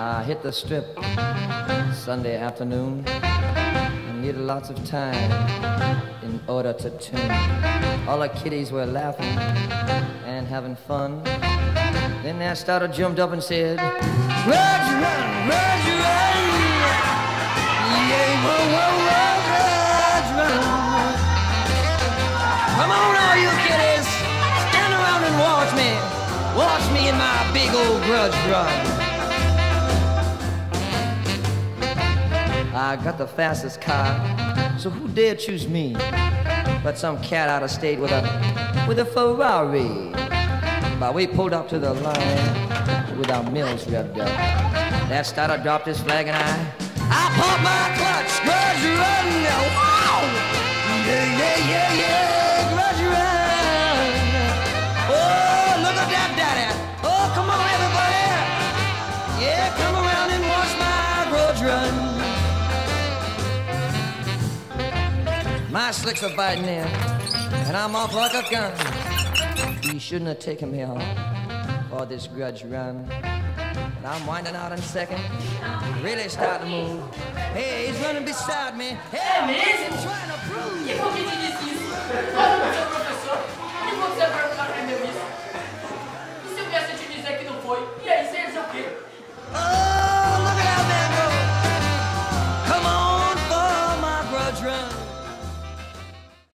I hit the strip Sunday afternoon and needed lots of time in order to tune. All the kiddies were laughing and having fun. Then that starter jumped up and said, "Grudge run, grudge run, yeah, whoa, whoa, whoa, grudge run." Come on, all you kiddies, stand around and watch me in my big old grudge run. I got the fastest car, so who dare choose me but some cat out of state with a Ferrari? But we pulled up to the line with our mills revved up. That starter dropped his flag and I pumped my clutch. Grudge run, wow! Yeah, yeah, yeah, yeah, grudge run. Oh, look at that daddy. Oh, come on, everybody. Yeah, come around and watch my grudge run. My slicks are biting in, and I'm off like a gun. You shouldn't have taken me off for this grudge run. And I'm winding out in second, really starting to move. Hey, he's running beside me. Hey, man, he's trying to prove. Il faut qu'il dise ici. Professeur, il faut que